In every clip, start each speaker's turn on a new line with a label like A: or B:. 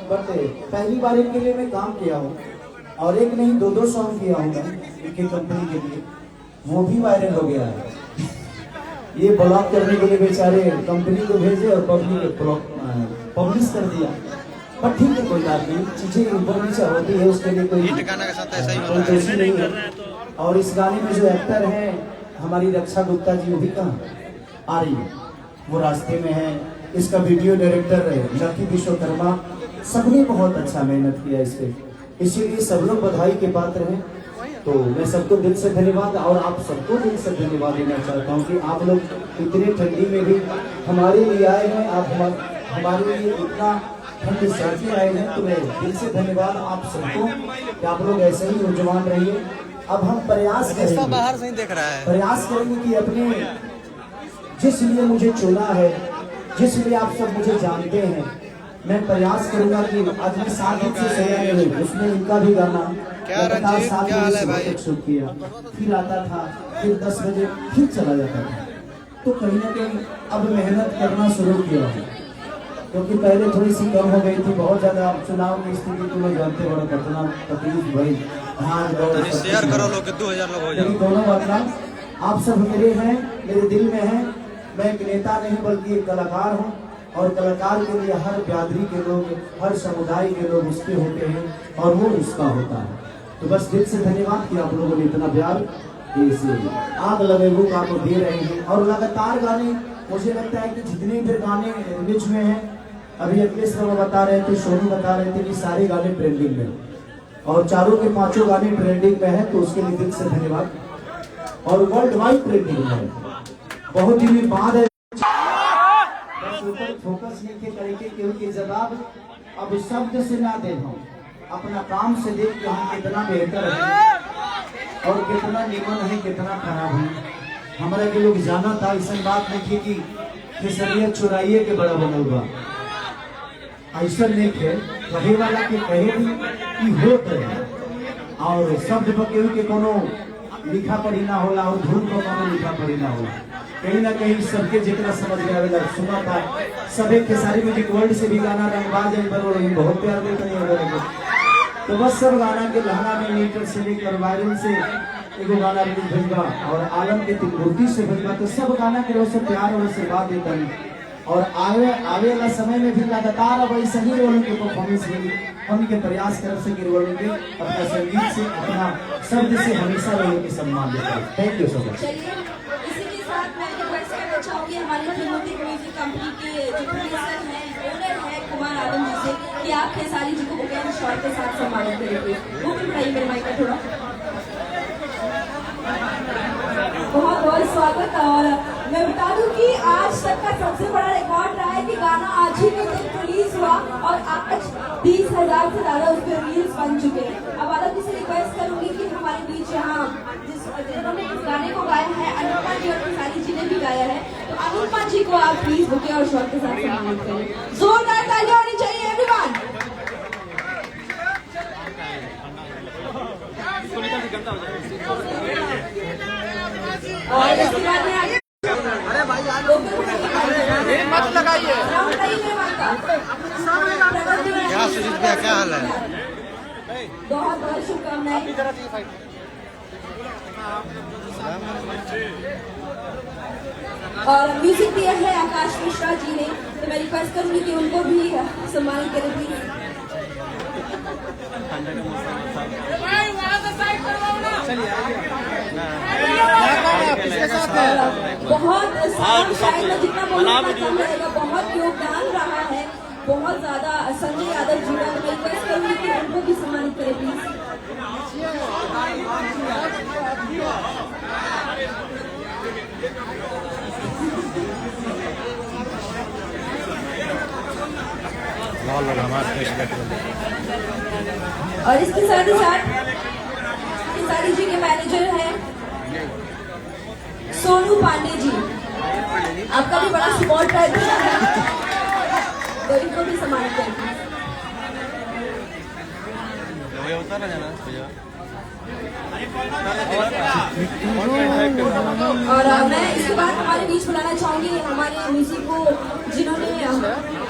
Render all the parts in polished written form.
A: But पहली बार इनके लिए मैं काम किया हूँ और एक नहीं दो सॉन्ग किया हूँ मैं इनकी कंपनी के लिए, वो भी वायरल हो गया है। ये ब्लॉक करने के लिए बेचारे कंपनी को भेजे और पब्लिश कर दिया, पर ठीक है कोई बात नहीं, चीजें ऊपर नीचे होती है, उसके लिए कोई दोषी नहीं है। और इस गाने में जो एक्टर है हमारी रक्षा गुप्ता जी, वो भी कहाँ आ रही है, वो रास्ते में है। इसका वीडियो डायरेक्टर लकी विश्वकर्मा, सबने बहुत अच्छा मेहनत किया इस पे, इसीलिए सब लोग बधाई के पात्र हैं। तो मैं सबको दिल से धन्यवाद और आप सबको दिल से धन्यवाद देना चाहता हूँ कि आप लोग इतने ठंडी में भी हमारे लिए आए हैं, आप हमारे लिए इतना ठंड सहते आए हैं, तो मैं दिल से धन्यवाद आप सबको कि आप लोग ऐसे ही नौजवान रहिए। अब हम प्रयास करेंगे,
B: बाहर से ही देख रहा है,
A: प्रयास करेंगे कि अपने जिस लिए मुझे चुना है, जिस लिए आप सब मुझे जानते हैं, मैं प्रयास करूंगा कि आज मैं 7 दिन से सोया नहीं, उसमें इनका भी गाना लगातार 7 बजे से शूट किया, फिर आता था, फिर 10 बजे फिर चला जाता था। तो कहीं ना कहीं अब मेहनत करना शुरू किया है, क्योंकि पहले थोड़ी सी कम हो गई थी, बहुत ज्यादा चुनाव की स्थिति तो लोग जानते, बड़ा कितना तकलीफ भाई,
B: शेयर करो लोग 2000 लोग हो जाए।
A: दोनों बात आप सब मेरे हैं, मेरे दिल में है। मैं एक नेता नहीं बल्कि एक कलाकार हूँ, और कलाकार के लिए हर बिरादरी के लोग, हर समुदाय के लोग उसके होते हैं और वो उसका होता है। तो बस दिल से धन्यवाद कि आप लोगों ने इतना प्यार इस आग लगे वो आपको दे रहे हैं। और लगातार गाने, मुझे लगता है कि जितने भी गाने रिलीज हुए हैं, अभी अखिलेश बाबा बता रहे थे, सोनू बता रहे थे कि सारे गाने ट्रेंडिंग में, और चारों के 5 गाने ट्रेंडिंग में है, तो उसके लिए दिल से धन्यवाद। और वर्ल्ड वाइड ट्रेंडिंग में है, बहुत ही बाद है, फोकस नहीं करेंगे क्योंकि जवाब अब शब्द से ना दे, हम अपना काम से देख के हम कितना बेहतर है और कितना निमन है, कितना खराब है। हमारा के लोग जाना था, ऐसा बात नहीं थी कि खेसरिया चुराइए के बड़ा बनल बा, ऐसा नहीं थे, कहे वाला के कहे भी कि होत है, और शब्द पर केहू के कोनो लिखा पढ़ी ना होला और धुन पर कोनो लिखा पढ़ी ना होला, कहीं ना कहीं सबके जितना समझ में आवेला सुना था। सभी खेसारी म्यूजिक वर्ल्ड से भी गाना रंगबाज बहुत प्यार देते हैं, तो बस सब गाना के लहना में मीटर से लेकर वायरल से एगो गाना रिलीज भइल बा और आलम के तिलमूर्ति से भइल बा, तो सब गाना के रोज से प्यार और आशीर्वाद देता है। और आवे वाला समय में भी लगातार अब ऐसा ही रोल के परफॉर्मेंस मिली, हम के प्रयास कर सके रोल के अपना संगीत से, अपना शब्द से हमेशा रोल के सम्मान देता है। Thank you so much.
C: चाहूंगी हमारी फिल्मोटिक म्यूजिक कंपनी के जो प्रोड्यूसर हैं, ओनर हैं कुमार आलम जी से कि आप खेसारी जी को बुके शॉट के साथ सम्मानित करेंगे। वो भी बताइए मेरे माइक का थोड़ा। बहुत बहुत स्वागत। और मैं बता दूं कि आज तक का सबसे बड़ा रिकॉर्ड रहा है कि गाना आज ही के दिन रिलीज हुआ और आज 20,000 से ज्यादा उस पर रील्स बन चुके हैं। अब आलम जी से रिक्वेस्ट करूंगी कि हमारे बीच यहाँ जिन्होंने इस गाने को गाया है, अनुपमा जी और खेसारी जी ने भी गाया है, तो अनुपमा जी को आप प्लीज बुके और शॉट के साथ सम्मानित करें। जोरदार तालियां होनी चाहिए एवरीवन। और इसके बाद में आगे
B: मत लगाइए। क्या सुजीत भैया, क्या हाल है?
C: बहुत बहुत शुभकामनाएं। और म्यूजिक दिया है आकाश मिश्रा जी ने, तो मैं रिक्वेस्ट करूंगी कि उनको भी सम्मानित करें प्लीज। बहुत जितना बोलना कम रहेगा, बहुत योगदान रहा है, बहुत ज्यादा संजय यादव जी का, मैं रिक्वेस्ट करूंगी कि उनको भी सम्मानित करें प्लीज। और इसके साथ ही साथ खेसारी जी के मैनेजर हैं सोनू पांडे जी, आपका भी बड़ा सपोर्ट रहता है, तो इनको भी सम्मानित करेंगे। और मैं इसके बाद हमारे बीच बुलाना चाहूंगी हमारे म्यूजिक को जिन्होंने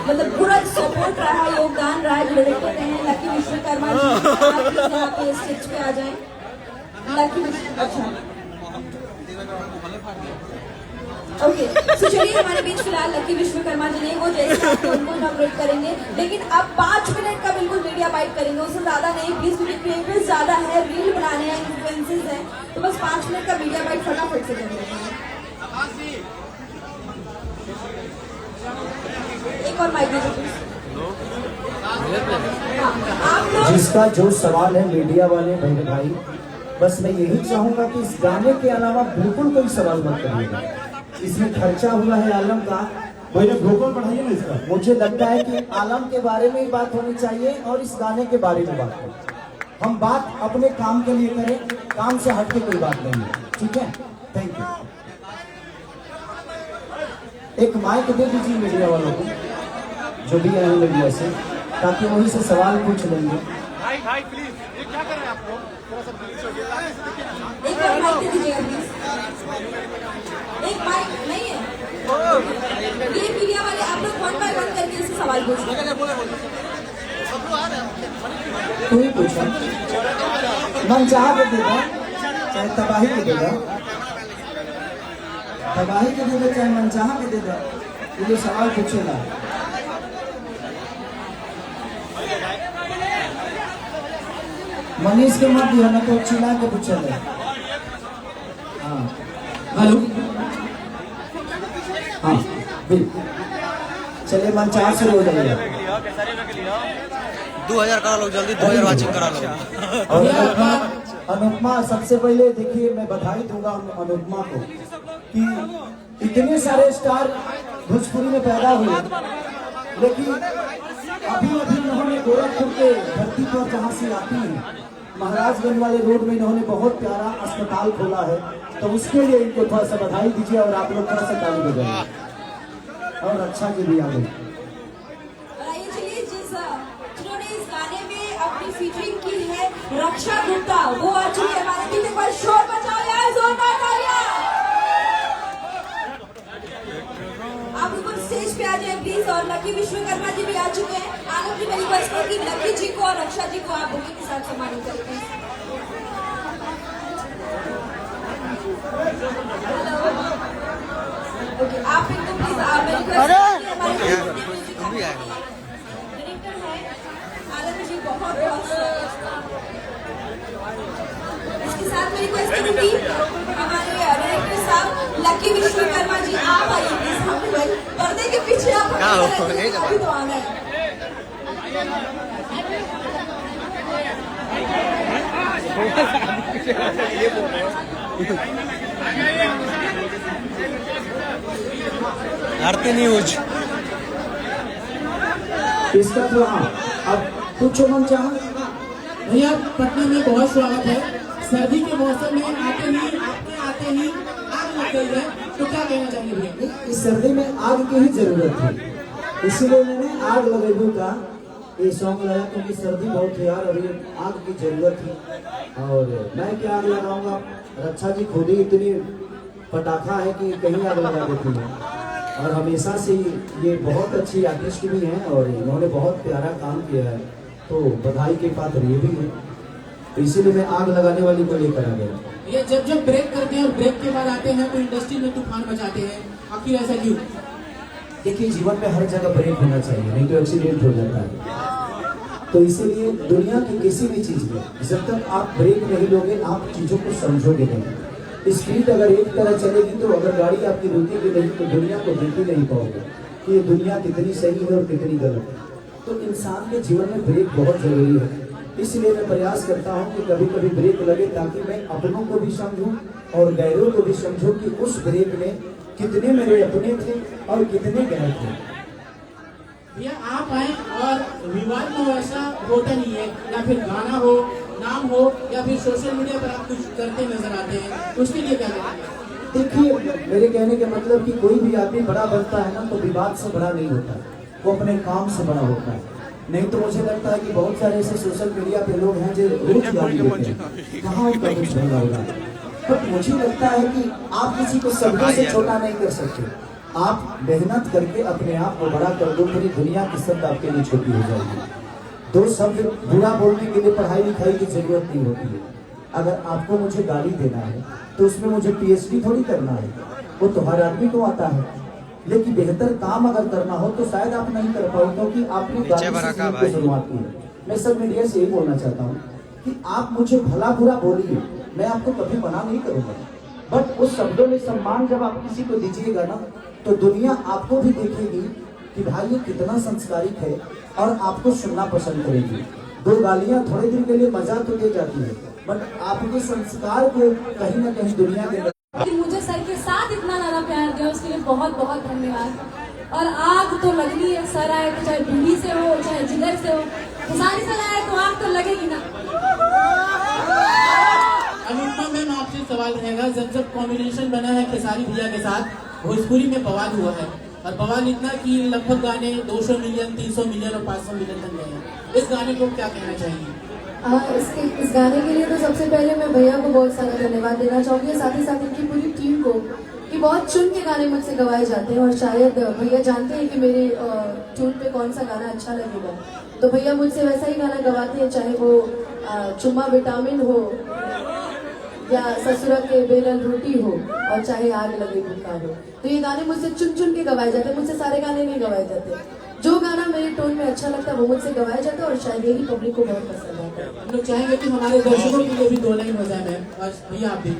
C: मतलब पूरा सपोर्ट रहा, योगदान रहा। जो डायरेक्टर हैं लकी विश्वकर्मा जी, आप यहाँ पे स्टेज पे आ जाएं। अच्छा ओके, तो चलिए हमारे बीच फिलहाल लकी विश्वकर्मा जी नहीं, वो जैसे आपको उनको इनॉग्रेट करेंगे, लेकिन अब 5 मिनट का बिल्कुल मीडिया बाइट करेंगे, उससे ज्यादा नहीं प्लीज, क्योंकि क्रिएटर्स ज्यादा है, रील बनाने हैं, इन्फ्लुएंसर्स हैं, तो बस 5 मिनट का मीडिया बाइट फटाफट से करेंगे। एक और माइक आप लोग
A: जिसका जो सवाल है मीडिया वाले बहन भाई, बस मैं यही चाहूंगा कि इस गाने के अलावा बिल्कुल कोई सवाल मत करिएगा। इसमें खर्चा हुआ है आलम का,
D: भाई भोपाल बढ़ाइए ना इसका।
A: मुझे लगता है कि आलम के बारे में ही बात होनी चाहिए और इस गाने के बारे में बात करें। हम बात अपने काम के लिए करें, काम से हट के कोई बात नहीं है, ठीक है? Thank you. एक माइक दे दीजिए मीडिया वालों को, जो भी आए मीडिया से, ताकि वहीं से सवाल पूछ लेंगे।
D: भाई प्लीज, ये क्या कर रहे हैं आप लोग? थोड़ा सा प्लीज हो गया।
C: एक और माइक दे दीजिएगा प्लीज। एक माइक नहीं है, ये मीडिया वाले आप लोग 1 बाय 1 करके इससे सवाल पूछिए।
A: कोई पूछा मन चाह के दे दो, चाहे तबाही के दे दो, तबाही के दे दो, चाहे मन चाह के दे दो, ये सवाल पूछेगा। मनीष के मत दिया ना, तो चिल्ला के पूछेगा। हाँ हेलो, हाँ बिल्कुल, चलिए मन चाह से हो जाएगा।
B: 2000 करा लो जल्दी, 2000 वाचिंग करा लो।
A: और अनुपमा, सबसे पहले देखिए मैं बधाई दूंगा अनुपमा को कि इतने सारे स्टार भोजपुरी में पैदा हुए, लेकिन अभी इन्होंने गोरखपुर के धरती पर जहाँ से आती है, महाराजगंज वाले रोड में इन्होंने बहुत प्यारा अस्पताल खोला है, तो उसके लिए इनको थोड़ा सा बधाई दीजिए और आप लोग थोड़ा सा ताली बजाइए। और अच्छा की भी आ गई।
C: आइए चलिए, जिन्होंने इस गाने में अपनी फीचरिंग की है, रक्षा गुप्ता, वो आ चुकी है हमारे बीच। एक बार शोर मचाओ यार, जोरदार तालियां। आप ऊपर स्टेज पे आ जाए प्लीज। और लकी विश्वकर्मा जी भी आ चुके हैं। आनंद जी, मेरी रिक्वेस्ट है कि लकी जी को और रक्षा जी को आप बुके के साथ सम्मानित करें। ओके, आप इनको प्लीज मेरी रिक्वेस्ट है कि
B: तुम भी आए हो।
C: डायरेक्टर है आनंद जी, बहुत बहुत इसके साथ मैं रिक्वेस्ट करूंगी हमारे डायरेक्टर साहब लकी विश्वकर्मा जी, आप आइए प्लीज। हम पर्दे के पीछे आप अभी तो आ गए।
B: आरती न्यूज
A: इसका तो हाँ, अब पूछो मन चाह।
E: भैया पटना में बहुत स्वागत है। सर्दी के मौसम में आते ही आग लग गई है, तो क्या कहना चाहिए भैया?
A: इस सर्दी में आग की ही जरूरत है, इसीलिए मैंने आग लगेबू का ये सॉन्ग लगाया, क्योंकि सर्दी बहुत है यार और ये आग की जरूरत है। और मैं क्या आग लगाऊंगा, रक्षा जी खुद ही इतनी पटाखा है कि कहीं आग लगा देती है, और हमेशा से ये बहुत अच्छी आर्टिस्ट भी हैं और इन्होंने बहुत प्यारा काम किया है, तो बधाई के पात्र ये भी है, तो इसीलिए मैं आग लगाने वाली को लेकर आ गया।
E: ये जब ब्रेक करते हैं और ब्रेक के बाद आते हैं तो इंडस्ट्री में तूफान मचाते हैं, आखिर ऐसा क्यों?
A: देखिए, जीवन में हर जगह ब्रेक होना चाहिए, नहीं तो एक्सीडेंट हो जाता है। तो इसीलिए दुनिया की किसी भी चीज में जब तक आप ब्रेक नहीं लोगे, आप चीजों को समझोगे नहीं। स्पीड अगर एक तरह चलेगी, तो अगर गाड़ी आपकी रुकेगी नहीं तो दुनिया को देख ही नहीं पाओगे कि ये दुनिया कितनी सही है और कितनी गलत है। तो इंसान के जीवन में ब्रेक बहुत जरूरी है, इसलिए मैं प्रयास करता हूँ कि कभी कभी ब्रेक लगे, ताकि मैं अपनों को भी समझूं और गैरों को भी समझूं कि उस ब्रेक में कितने मेरे अपने थे और कितने गैर थे।
E: भैया आप आए और विवाद में ऐसा होता नहीं है, या फिर गाना हो, नाम हो, या फिर सोशल मीडिया पर आप कुछ करते नजर आते हैं, उसके लिए क्या कहते हैं?
A: देखिए, मेरे कहने के मतलब कि कोई भी आदमी बड़ा बनता है ना, तो विवाद से बड़ा नहीं होता, वो अपने काम से बड़ा होता है। नहीं तो मुझे लगता है कि बहुत सारे ऐसे सोशल मीडिया पे लोग हैं जो रोज गाली देते हैं, कहाँ उनका कुछ भला होगा। बट मुझे लगता है कि आप किसी को शब्दों से छोटा नहीं कर सकते, आप मेहनत करके अपने आप को बड़ा कर दो, पूरी दुनिया की शब्द आपके लिए छोटी हो जाएगी। दो शब्द बुरा बोलने के लिए पढ़ाई लिखाई की जरूरत नहीं होती है। अगर आपको मुझे गाली देना है तो उसमें मुझे पीएचडी थोड़ी करना है, वो तो हर आदमी को आता है। लेकिन बेहतर काम अगर करना हो तो शायद आप नहीं कर पाओ, क्योंकि आपने गाली से जीवन की शुरुआत की है। मैं सब मीडिया से यही बोलना चाहता हूँ कि आप मुझे भला बुरा बोलिए, मैं आपको कभी मना नहीं करूंगा, बट उस शब्दों में सम्मान जब आप किसी को दीजिएगा ना, तो दुनिया आपको भी देखेगी कि भाई ये कितना संस्कारिक है और आपको सुनना पसंद करेगी। दो गालियां थोड़े दिन के लिए मजा तो दे जाती है, बट आपके संस्कार को कहीं ना कहीं दुनिया के
C: कि मुझे सर के साथ इतना ज्यादा प्यार दिया, उसके लिए बहुत बहुत धन्यवाद। और आग तो लगनी है, सर आए तो चाहे दिल्ली से हो चाहे जिगर से हो, खुशाली से आए तो आग तो लगेगी ना।
E: अनुपमा मैम, आपसे सवाल रहेगा, जब कॉम्बिनेशन बना है खेसारी भैया के साथ, भोजपुरी में बवाल हुआ है, और बवाल इतना कि लगभग गाने 200 मिलियन, 300 मिलियन और 500 मिलियन तक गए हैं। इस गाने को क्या कहना चाहिए?
F: इस गाने के लिए तो सबसे पहले मैं भैया को बहुत सारा धन्यवाद देना चाहूँगी, साथ ही साथ इनकी पूरी टीम को, कि बहुत चुन के गाने मुझसे गवाए जाते हैं और शायद भैया जानते हैं कि मेरे ट्यून पे कौन सा गाना अच्छा लगेगा, तो भैया मुझसे वैसा ही गाना गवाते हैं, चाहे वो चुम्मा विटामिन हो या ससुरा के बेलन रोटी हो और चाहे आग लगे भूखा हो। तो ये गाने मुझसे चुन चुन के गवाए जाते हैं, मुझसे सारे गाने नहीं गवाए जाते। जो गाना मेरे टोन में अच्छा लगता है वो मुझसे गवाया जाता है और शायद यही पब्लिक को बहुत पसंद आता है।
E: हम लोग चाहेंगे कि हमारे दर्शकों के लिए भी 2 लाइन हो जाए मैम, और भैया आप भी।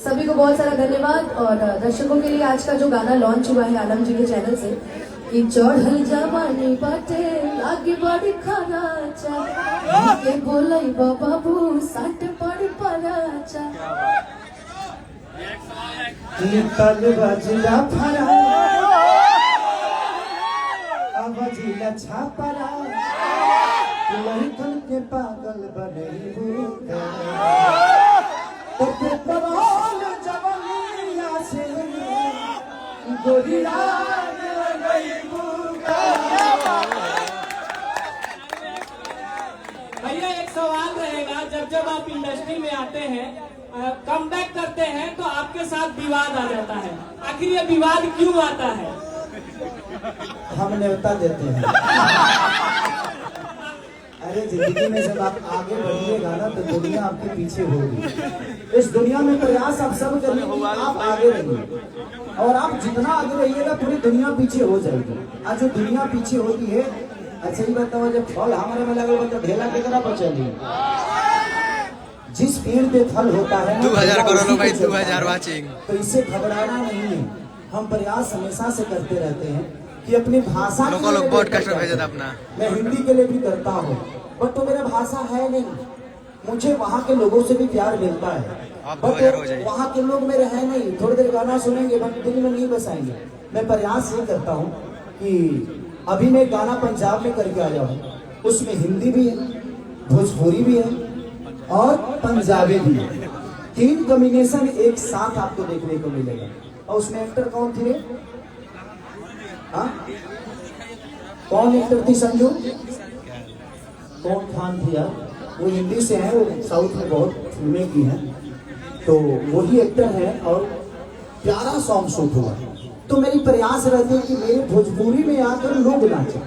F: सभी को बहुत सारा धन्यवाद। और दर्शकों के लिए आज का जो गाना लॉन्च हुआ है आलम जी के चैनल से, कि चढ़ल जवानी बाटे लागे बड़ी खराचा, के बोलई बाबू साट पड़ पराचा,
A: तल बजला फरा बजिला छापरा, लड़कन के पागल बनई बुका, तो कमाल जवानिया से गोरिया गई बुका।
G: भैया एक सवाल रहेगा, जब आप इंडस्ट्री में आते हैं, कम बैक करते हैं, तो आपके साथ विवाद आ जाता है, आखिर ये विवाद क्यों आता है?
A: हम न्योता देते हैं। अरे जिंदगी में जब आप आगे बढ़िएगा ना तो दुनिया आपके पीछे होगी। इस दुनिया में प्रयास आप सब करिए कि आप आगे रहिए, और आप जितना आगे रहिएगा पूरी दुनिया पीछे हो जाएगी। आज जो दुनिया पीछे होती है, अच्छा ही बताओ, जब फल हमारे में लगल तो ढेला के तरह बचेगी। जिस पेड़ पे फल होता है
B: 2000 करो भाई, 2000 वाचिंग।
A: तो इससे घबराना नहीं है। हम प्रयास हमेशा से करते रहते हैं कि अपनी भाषा
B: लोग पॉडकास्ट भेज देता अपना।
A: मैं हिंदी के लिए भी करता हूँ, बट तो मेरा भाषा है नहीं। मुझे वहाँ के लोगों से भी प्यार मिलता है, बट वहाँ के लोग मेरे हैं नहीं। थोड़ी देर गाना सुनेंगे बट दिल में नहीं बसाएंगे। मैं प्रयास ये करता हूँ कि अभी मैं गाना पंजाब में करके आया हूँ, उसमें हिंदी भी है, भोजपुरी भी है और पंजाबी भी है। 3 कॉम्बिनेशन एक साथ आपको देखने को मिलेगा। और उसमें एक्टर कौन थे? हाँ, कौन एक्टर थी? संजू कौन खान थी यार? वो हिंदी से हैं, वो साउथ में बहुत फिल्में की हैं, तो वही एक्टर है और प्यारा सॉन्ग शूट हुआ। तो मेरी प्रयास रहती है कि मेरे भोजपुरी में आकर लोग नाचे,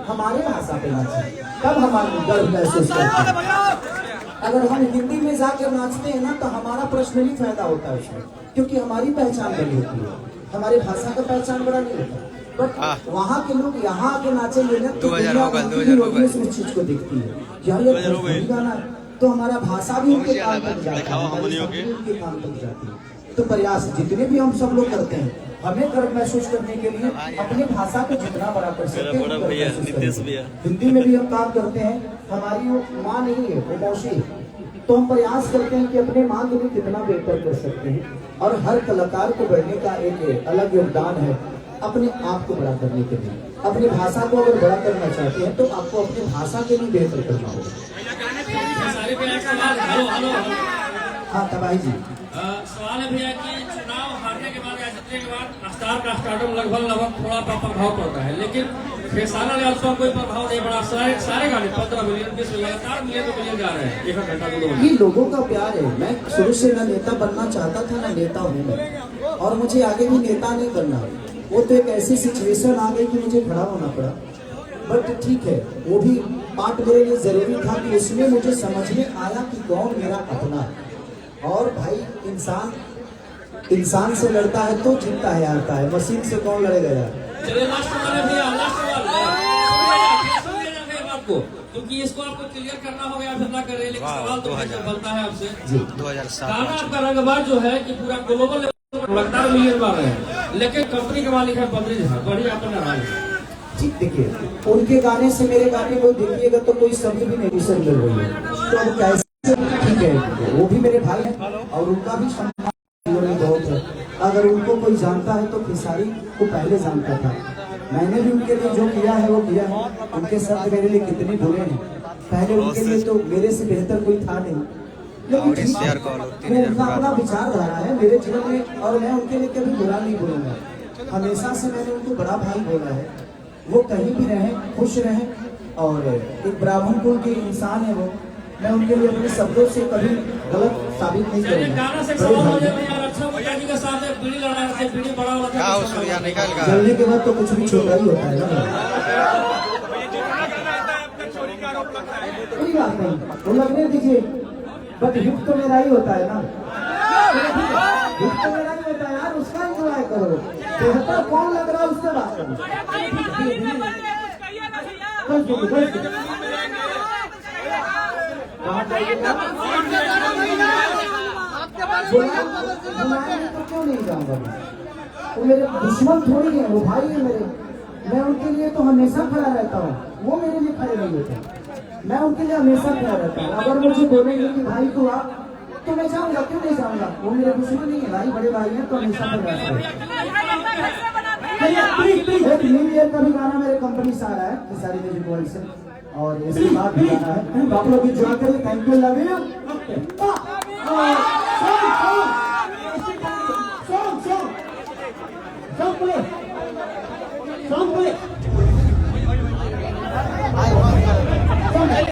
A: हमारे भाषा पे नाचे, तब हमारा गर्व महसूस करते हैं। अगर हम हिंदी में जाकर नाचते हैं ना तो हमारा पर्सनली फायदा होता है उसमें, क्योंकि हमारी पहचान बड़ी होती है, हमारी भाषा का पहचान बड़ा नहीं होता। बट वहाँ के लोग यहाँ आके नाचेंगे ना तो उस चीज को देखती है, यार ये भोजपुरी गाना, तो हमारा भाषा भी उनके काम तक जाता है, उनके काम तक जाती है। तो प्रयास जितने भी हम सब लोग करते हैं, हमें गर्व महसूस करने के लिए अपनी भाषा को जितना बड़ा कर सकते हैं। हिंदी में भी हम काम करते हैं, हमारी वो माँ नहीं है, वो मौसी है, तो हम प्रयास करते हैं कि अपने माँ के लिए कितना बेहतर कर सकते हैं। और हर कलाकार को बढ़ने का एक अलग योगदान है अपने आप को बड़ा करने के लिए। अपनी भाषा को अगर बड़ा करना चाहते हैं तो आपको अपनी भाषा के लिए बेहतर करना होगा। हाँ तबाही जी,
G: सवाल है भैया कि चुनाव हारने के बाद या जीतने के बाद स्टार का स्टार्टअप लगभग थोड़ा प्रभाव पड़ता है, लेकिन खेसारा लाल का कोई प्रभाव नहीं पड़ा। सारे गाने 15 मिलियन 20 मिलियन 4 मिलियन जा रहे हैं 1 घंटा 2 घंटा।
A: ये लोगों का प्यार है। मैं शुरू से ना नेता बनना चाहता था ना नेता हूँ मैं, और मुझे आगे भी नेता नहीं बनना। वो तो एक ऐसी सिचुएशन आ गई कि मुझे खड़ा होना पड़ा, बट ठीक है, वो भी पार्ट मेरे लिए जरूरी था कि उसमें मुझे समझ में आया कि कौन मेरा अपना है। और भाई इंसान से लड़ता है तो जीतता है, हारता है, मशीन से कौन लड़ेगा यार।
G: चलिए लास्ट सवाल है भैया, लास्ट सवाल है आपको, क्योंकि इसको आपको क्लियर करना होगा, आप ना करें, लेकिन सवाल तो बनता है आपसे।
B: 2007
G: गाना आपका रंगबाज जो है कि पूरा ग्लोबल लेवल पर लगातार मिलियन बार रहे हैं, लेकिन कंपनी के मालिक है बद्री झा, बड़ी आपने नाराज है।
A: ठीक, देखिए उनके गाने से मेरे गाने को देखिएगा तो कोई सभी भी नहीं सर मिल रही है, तो अब कैसे? ठीक है, वो भी मेरे भाई हैं और उनका भी सम्मान बहुत है। अगर उनको कोई जानता है तो खेसारी को पहले जानता था। मैंने भी उनके लिए जो किया है वो किया है। उनके शब्द मेरे लिए कितने बुरे हैं, पहले उनके लिए तो मेरे से बेहतर कोई था नहीं, लेकिन ठीक है, वो उनका अपना विचारधारा है मेरे जीवन में, और मैं उनके लिए कभी बुरा नहीं बोलूंगा। हमेशा से मैंने उनको बड़ा भाई बोला है। वो कहीं भी रहे, खुश रहे, और एक ब्राह्मण कुल के इंसान है वो। मैं उनके लिए अपने शब्दों से कभी गलत साबित नहीं
G: गाना से
A: करूंगा।
G: सवाल हो जाए यार, अच्छा मुखिया जी के साथ पीढ़ी लड़ा है, पीढ़ी बड़ा वाला
B: क्या हो सूर्या निकल गया।
A: जलने के बाद तो कुछ भी छोटा ही होता है ना, कोई बात नहीं, वो लगने दीजिए, बट हिट तो मेरा ही होता है ना, हिट तो मेरा ही होता है यार, उसका एंजॉय करो। बेहतर कौन लग रहा है उससे बात करो। बुलाएंगे तो क्यों नहीं जाऊंगा मैं? वो मेरे दुश्मन थोड़ी है, वो भाई है मेरे। मैं उनके लिए तो हमेशा खड़ा रहता हूँ, वो मेरे लिए खड़े नहीं होते। मैं उनके लिए हमेशा खड़ा रहता हूँ। अगर मुझे बोलेंगे कि भाई तू आ, तो मैं जाऊंगा, क्यों नहीं जाऊंगा? वो मेरे दुश्मन नहीं है, भाई बड़े भाई हैं, तो हमेशा खड़ा रहता हूँ। न्यू ईयर का भी गाना मेरे कंपनी से आ रहा है, खेसारी म्यूजिक वर्ल्ड से, और इसके बाद भी गाना है, आप लोग एंजॉय करिए। Thank you, love you.